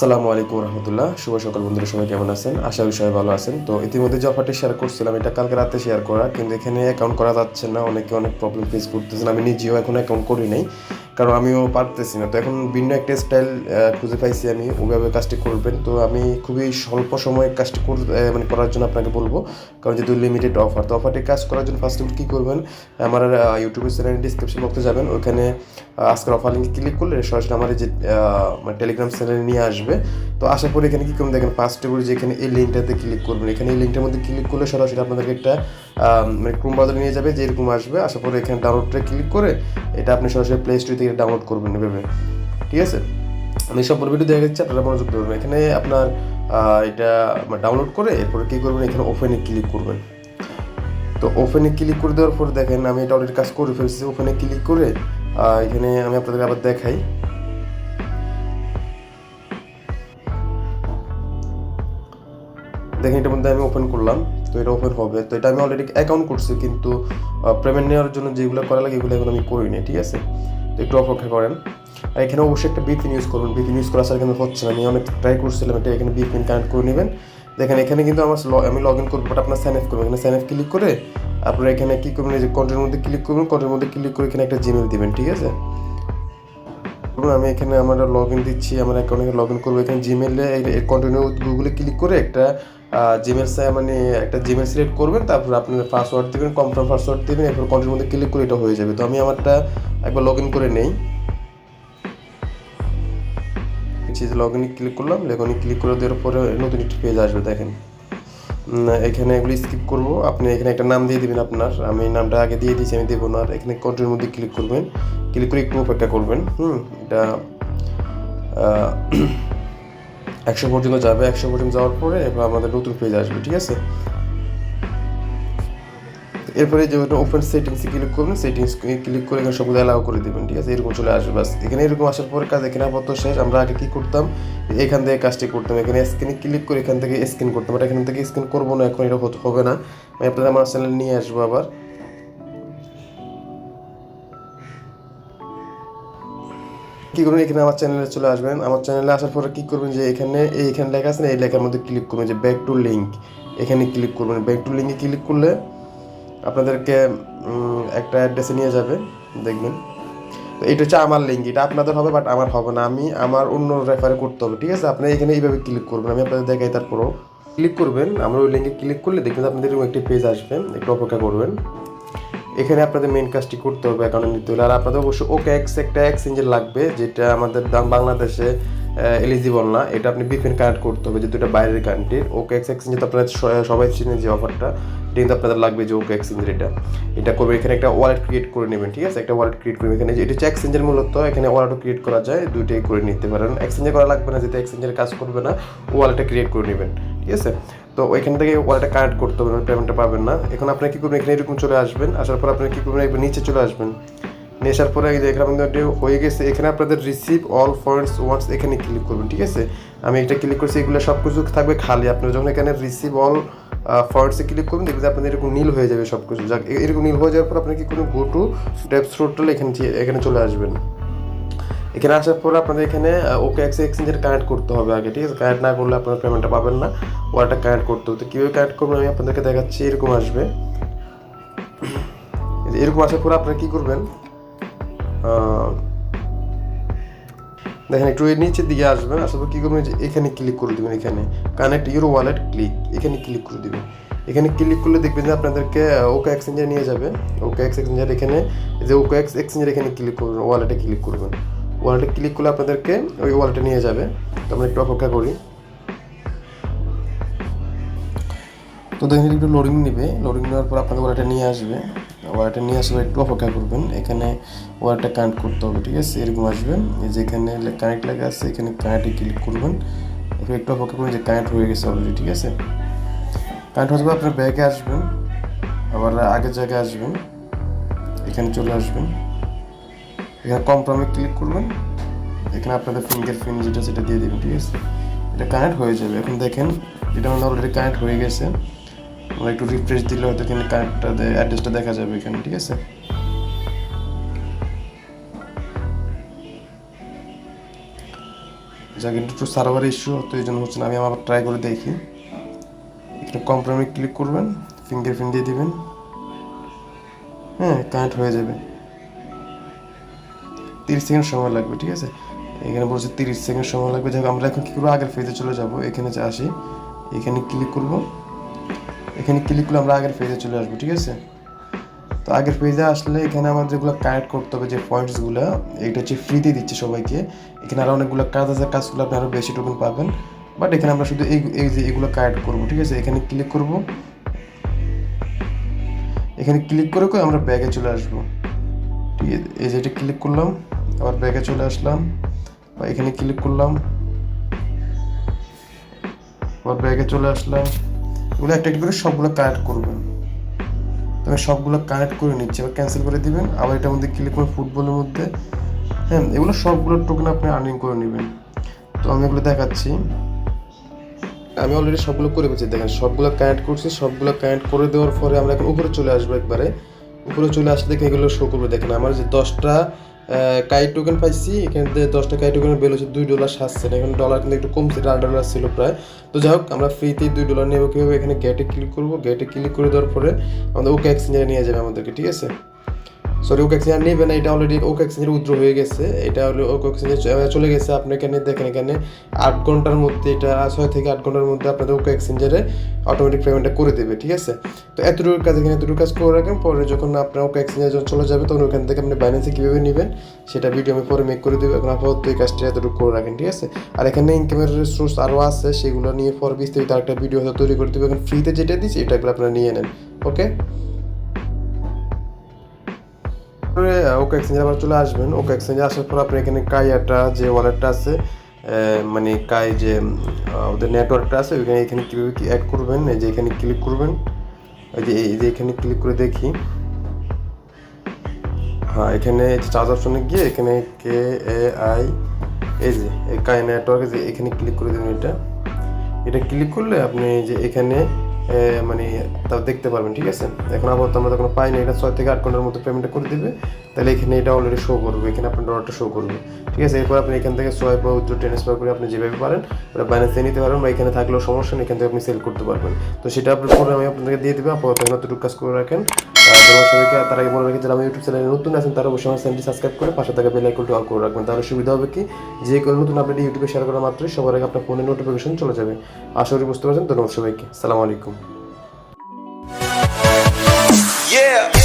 আসসালামু আলাইকুম রহমতুল্লাহ। শুভ সকাল বন্ধুরা, সবাই কেমন আছেন? আশা করি সবাই ভালো আছেন। তো ইতিমধ্যে যে অফারটি শেয়ার করছিলাম, এটা কালকে রাতে শেয়ার করা, কিন্তু এখানে অ্যাকাউন্ট করা যাচ্ছে না। অনেকে অনেক প্রবলেম ফেস করতেছেন। আমি নিজেও এখন অ্যাকাউন্ট করি নাই, কারণ আমিও পারতেছি না। তো এখন ভিন্ন একটা স্টাইল খুঁজে পাইছি আমি, ওইভাবে কাজটি করবেন। তো আমি খুবই স্বল্প সময়ে কাজটি করার জন্য আপনাকে বলবো, কারণ যেহেতু লিমিটেড অফার। তো অফারটি কাজ করার জন্য ফার্স্ট কী করবেন, আমার ইউটিউবের চ্যানেল ডিসক্রিপশন বক্সে যাবেন, ওইখানে আজকের অফার লিঙ্কে ক্লিক করলে সরাসরি আমার এই যে টেলিগ্রাম চ্যানেলে নিয়ে আসবে। তো আসার পরে এখানে কী করবেন, দেখেন ফার্স্টে করে যে এখানে এই লিঙ্কটাতে ক্লিক করবেন। এখানে এই লিঙ্কটার মধ্যে ক্লিক করলে সরাসরি আপনাদেরকে একটা মানে ক্রোম ব্রাউজারে নিয়ে যাবে, যে এরকম আসবে। আসার পরে এখানে ডাউনলোডটা ক্লিক করে এটা আপনি সরাসরি প্লে স্টোর থেকে ডাউনলোড করবেন এভাবে, ঠিক আছে? আমি সম্পূর্ণ ভিডিও দেখা যাচ্ছে, আপনারা মনোযোগ দেবেন। এখানে আপনার এটা ডাউনলোড করে এরপরে কী করবেন, এখানে ওপেনে ক্লিক করবেন। তো ওপেনে ক্লিক করে দেওয়ার পর দেখেন আমি এটা অলরেডি কাজ করে ফেলছি। ওপেনে ক্লিক করে এখানে আমি আপনাদের আবার দেখাই। দেখেন এটার মধ্যে আমি ওপেন করলাম, তো এটা ওপেন হবে। তো এটা আমি অলরেডি অ্যাকাউন্ট করছি, কিন্তু পেমেন্ট নেওয়ার জন্য যেগুলো করা লাগে এগুলো এখন আমি করিনি, ঠিক আছে? তো একটু অপেক্ষা করেন। আর এখানে অবশ্যই একটা ভিপিএন ইউজ করবেন। ভিপিএন ইউজ করা ছাড়া কিন্তু হচ্ছে না। আমি অনেক ট্রাই করছিলাম, এটা এখানে ভিপিএন কানেক্ট করে নেবেন। দেখেন এখানে কিন্তু আমি লগ ইন করবো, বাট আপনার সাইন আপ করবেন। এখানে সাইন আপ ক্লিক করে আপনারা এখানে কী করবেন, এই যে কন্টেন্টের মধ্যে ক্লিক করবেন। কন্টেন্টের মধ্যে ক্লিক করে এখানে একটা জিমেল দিবেন, ঠিক আছে? আমি এখানে আমার লগ ইন দিচ্ছি, আমার অ্যাকাউন্টে লগ ইন করবো। এখানে জিমেলে কন্টিনিউ গুগলে ক্লিক করে একটা জিমেল মানে একটা জিমেল সিলেক্ট করবেন, তারপর আপনার পাসওয়ার্ড দেবেন, কনফার্ম পাসওয়ার্ড দেবেন, এরপর কন্টিনিউর মধ্যে ক্লিক করে এটা হয়ে যাবে। তো আমি আমারটা একবার লগ ইন করে নেই। লগ ইনে ক্লিক করলাম, লগ ইনে ক্লিক করে দেওয়ার পরে নতুন একটি পেজ আসবে। দেখেন এখানে এগুলি স্কিপ করবো। আপনি এখানে একটা নাম দিয়ে দিবেন আপনার। আমি নামটা আগে দিয়ে দিয়েছি, আমি দেবো না। আর এখানে কন্টিনিউর মধ্যে ক্লিক করবেন, ক্লিক করে একটু অপেক্ষা করবেন। এটা 100 পর্যন্ত যাবে। 100 পর্যন্ত যাওয়ার পরে এবার আমাদের নতুন পেজ আসবে, ঠিক আছে? এরপরে যে ওপেন সেটিংসে ক্লিক করবেন, সেটিংস ক্লিক করে এখানে সবগুলো অ্যালাউ করে দেবেন, ঠিক আছে? এরকম চলে আসবে। বাস এখানে এরকম আসার পরে কাজ এখানে আপাতত শেষ। আমরা আগে কী করতাম, এখান থেকে কাজটি করতাম, এখানে স্ক্রিনে ক্লিক করে এখান থেকে স্ক্যান করতাম। বাট এখান থেকে স্ক্যান করবো না, এখন এটা হবে না। আমি আপনাদের আমার চ্যানেলে নিয়ে আসবো আবার। কী করবেন, এখানে আমার চ্যানেলে চলে আসবেন। আমার চ্যানেলে আসার পরে কী করবেন, যে এইখানে লেখা আছে না, এই লেখার মধ্যে ক্লিক করবেন, যে ব্যাক টু লিঙ্ক, এখানে ক্লিক করবেন। ব্যাক টু লিঙ্কে ক্লিক করলে আপনাদেরকে একটা অ্যাড্রেসে নিয়ে যাবে, দেখবেন। তো এটা হচ্ছে আমার লিঙ্ক, এটা আপনাদের হবে, বাট আমার হবে না। আমার অন্য রেফারে করতে হবে, ঠিক আছে? আপনি এখানে এইভাবে ক্লিক করবেন, আমি আপনাদের দেখাই। তারপরও ক্লিক করবেন, আমরা ওই লিঙ্কে ক্লিক করলে দেখবেন আপনাদের এরকম একটি পেজ আসবে। একটু অপেক্ষা করবেন। এখানে আপনাদের মেন কাজটি করতে হবে, অ্যাকাউন্টে নিতে হলে। আর আপনাদের অবশ্যই OKX একটা এক্সচেঞ্জের লাগবে, যেটা আমাদের বাংলাদেশে এলিজিবল না। এটা আপনি ভিপিএন কানেক্ট করতে হবে, যেহেতু এটা বাইরের কান্ট্রির। OKX এক্সচেঞ্জ তো আপনারা সবাই চিনেন যে অফারটা, এটা কিন্তু আপনাদের লাগবে, যে OKX এক্সচেঞ্জের এটা করবে। এখানে একটা ওয়ালেট ক্রিয়েট করে নেবেন, ঠিক আছে? একটা ওয়ালেট ক্রিয়েট করবেন। এখানে এটা হচ্ছে এক্সচেঞ্জের মূলত, এখানে ওয়ালেটও ক্রিয়েট করা যায়, দুইটাই করে নিতে পারেন। এক্সচেঞ্জে করা লাগবে না, যেহেতু এক্সচেঞ্জের কাজ করবে না, ওয়ালেটটা ক্রিয়েট করে নেবেন, ঠিক আছে? তো ওইখান থেকে ওয়ালেটটা কানেক্ট করতে হবে, পেমেন্টটা পাবেন না। এখন আপনার কী করবেন, এখানে এরকম চলে আসবেন। আসার পর আপনি কী করবেন, একবার নিচে চলে আসবেন। নিয়ে আসার পরে এখানে আমাদের হয়ে গেছে। এখানে আপনাদের রিসিভ অল পয়েন্টস ওয়ান্স এখানে ক্লিক করবেন, ঠিক আছে? আমি এটা ক্লিক করছি, এগুলো সব কিছু থাকবে খালি। আপনারা যখন এখানে রিসিভ অল পয়েন্টসে ক্লিক করবেন, দেখবেন আপনাদের এরকম নীল হয়ে যাবে সব কিছু। যাক, এরকম নীল হয়ে যাওয়ার পর আপনি কী করবেন, গো টু ডেপস রোডটা এখানে চলে আসবেন। এখানে আসার পর আপনাদের এখানে OKX এক্সচেঞ্জের কানেক্ট করতে হবে আগে, ঠিক আছে? কানেক্ট না করলে আপনারা পেমেন্টটা পাবেন না। ওয়ালেটটা কানেক্ট করতে হবে। তো কীভাবে কানেক্ট করবেন আমি আপনাদেরকে দেখাচ্ছি। এরকম আসবে। এরকম আসার পর আপনারা কী করবেন, দেখেন একটু নিচের দিকে আসবেন। আসার পর কী করবেন, যে এখানে ক্লিক করে দেবেন। এখানে কানেক্ট ইউর ওয়ালেট ক্লিক, এখানে ক্লিক করে দেবেন। এখানে ক্লিক করলে দেখবেন যে আপনাদেরকে OKX এক্সচেঞ্জে নিয়ে যাবে। OKX এক্সচেঞ্জের এখানে যে OKX এক্সচেঞ্জের এখানে ক্লিক করবেন, ওয়ালেটে ক্লিক করবেন। ওয়ালেটে ক্লিক করলে আপনাদেরকে ওই ওয়ালেটে নিয়ে যাবে। তো আমরা একটু অপেক্ষা করি। তো দেখেন একটু লোডিং নেবে। লোডিং নেওয়ার পর আপনাদের ওয়ালেটে নিয়ে আসবে। ওয়ালেটে নিয়ে আসলে একটু অপেক্ষা করবেন। এখানে ওয়ালেটটা কানেক্ট করতে হবে, ঠিক আছে? এরকম আসবে, এই যে এখানে কানেক্ট লেখা আছে, এখানে কানেক্টে ক্লিক করবেন। এরপর একটু অপেক্ষা করবেন, যে কানেক্ট হয়ে গেছে অলরেডি, ঠিক আছে? কানেক্ট হয়ে যাবে। আপনার ব্যাগে আসবেন, আবার আগের জায়গায় আসবেন, এখানে চলে আসবেন। এখানে কনফার্মে ক্লিক করবেন। এখানে আপনাদের ফিঙ্গারপ্রিন্ট যেটা সেটা দিয়ে দেবেন, ঠিক আছে? এটা কানেক্ট হয়ে যাবে। এখন দেখেন এটা আমাদের অলরেডি কানেক্ট হয়ে গেছে। আমরা একটু রিফ্রেশ দিলে হয়তো এখানে কানেক্টটা অ্যাড্রেসটা দেখা যাবে এখানে, ঠিক আছে? যাকে একটু সার্ভার ইস্যু, তো এই জন্য হচ্ছে না। আমি আবার ট্রাই করে দেখি। এখানে কনফার্মে ক্লিক করবেন, ফিঙ্গারপ্রিন্ট দিয়ে দিবেন, হ্যাঁ কানেক্ট হয়ে যাবে। 30 সেকেন্ড সময় লাগবে, ঠিক আছে। এখানে বলছে 30 সেকেন্ড সময় লাগবে। যাই হোক, আমরা এখন কী করবো, আগের ফেজে চলে যাব। এখানে যে আসি, এখানে ক্লিক করব। এখানে ক্লিক করলে আমরা আগের ফেজে চলে আসবো, ঠিক আছে। তো আগের পেজে আসলে এখানে আমাদের যেগুলো কানেক্ট করতে হবে, যে পয়েন্টসগুলো, এটা হচ্ছে ফ্রিতে দিচ্ছে সবাইকে। এখানে আরও অনেকগুলো কাজ আছে, কাজগুলো আপনি আরও বেশি টোকেন পাবেন। বাট এখানে আমরা শুধু এই যে এগুলো কানেক্ট করবো, ঠিক আছে। এখানে ক্লিক করব। এখানে ক্লিক করে আমরা ব্যাগে চলে আসবো, ঠিক আছে। এই যে এটা ক্লিক করলাম, আবার ব্যাগে চলে আসলাম, বা এখানে ক্লিক করলাম, আবার ব্যাগে চলে আসলাম। এগুলো একটা একটা করে সবগুলো কানেক্ট করবেন। তো আমি সবগুলো কানেক্ট করে নিচ্ছি, আবার ক্যান্সেল করে দিবেন। আবার এটার মধ্যে ক্লিক করুন, ফুটবলের মধ্যে। হ্যাঁ, এগুলো সবগুলো টোকেন আপনি আর্নিং করে নেবেন। তো আমি এগুলো দেখাচ্ছি। আমি অলরেডি সবগুলো করে ফেলছি, দেখেন সবগুলো কানেক্ট করছি। সবগুলো কানেক্ট করে দেওয়ার পরে আমরা এখন উপরে চলে আসবো। একবারে উপরে চলে আসলে দেখে এগুলো শো করবে। দেখেন আমার যে 10টা কাই টোকেন পাইছি, এখানে 10টা কাই টোকেনের বেল হচ্ছে $2.07। এখন ডলার কিন্তু একটু কমছে, $8 ছিল প্রায়। তো যাই হোক, আমরা ফ্রিতেই $2 নেবো কীভাবে, এখানে গেটে ক্লিক করবো। গেটে ক্লিক করে দেওয়ার পরে আমাদের ওকে এক্সচেঞ্জে নিয়ে যাবে আমাদেরকে, ঠিক আছে। সরি, ওকে এক্সচেঞ্জ নেবে না, এটা অলরেডি ওকে এক্সচেঞ্জের উইথড্র হয়ে গেছে। এটা হলো ওকে এক্সচেঞ্জে চলে গেছে। আপনি এখানে দেখেন, এখানে 8 ঘন্টার মধ্যে, এটা 6 থেকে 8 ঘন্টার মধ্যে আপনাদের ওকে এক্সচেঞ্জারে অটোমেটিক পেমেন্টটা করে দেবে, ঠিক আছে। তো এতটুকু কাজ, এখানে এতটুকু কাজ করে রাখেন। পরে যখন আপনার ওকে এক্সচেঞ্জে যখন চলে যাবে, তখন ওখান থেকে আপনি বাইন্যান্সে কীভাবে নেবেন সেটা ভিডিও আমি পরে মেক করে দেবো। এখন আপাতত এই কাজটা এতটুকু করে রাখেন, ঠিক আছে। আর এখানে ইনকামের সোর্স আরও আছে, সেগুলো নিয়ে পরে বিস্তারিত আরেকটা ভিডিও হয়তো তৈরি করে দেবো। এখন ফ্রিতে যেটা দিচ্ছি এটাগুলো আপনারা নিয়ে নেন, ওকে। ওকে এক্সচেঞ্জে আবার চলে আসবেন। ওকে এক্সচেঞ্জে আসার পর আপনি এখানে কাইয়াটা যে ওয়ালেটটা আছে, মানে কাই যে ওদের নেটওয়ার্কটা আছে, এখানে কীভাবে কি অ্যাড করবেন, এই যে এখানে ক্লিক করবেন। এই যে এখানে ক্লিক করে দেখি, হ্যাঁ এখানে চার্জ অপশনে গিয়ে এখানে KAI, এই যে কাই নেটওয়ার্ক, যে এখানে ক্লিক করে দেবেন। এটা ক্লিক করলে আপনি যে এখানে মানে তাও দেখতে পারবেন, ঠিক আছে। এখন আপাতত আমরা তখন পাই না, এটা 6 থেকে 8 ঘন্টার মধ্যে পেমেন্টটা করে দেবে। তাহলে এখানে এটা অলরেডি শো করবে, এখানে আপনার ডলারটা শো করবে, ঠিক আছে। এরপর আপনি এখান থেকে সোয়াইপ বা উইথড্র ট্রান্সফার করে আপনি যেভাবে পারেন ওটা বাইন্যান্সে নিতে পারবেন, বা এখানে থাকলেও সমস্যা নেই, এখান থেকে আপনি সেল করতে পারবেন। তো সেটা আপনি পরে আমি আপনাদেরকে দিয়ে দেবো। আপাতত এতটুকু কাজ করে রাখেন। ধন্যবাদ সবাইকে। তার আগে বলে রাখি, যারা আমার ইউটিউব চ্যানেলে নতুন আছেন তারা অবশ্যই আমার চ্যানেলটি সাবস্ক্রাইব করে পাশে থাকা বেল আইকনটি অল করে রাখবেন। তাহলে সুবিধা হবে কি, যে কোনো নতুন আপডেট ইউটিউবে শেয়ার করা মাত্রই সবার আগে আপনার ফোনে নোটিফিকেশন চলে যাবে। আশা করি বুঝতে পারছেন। ধন্যবাদ সবাইকে। আসসালামু আলাইকুম। Yeah.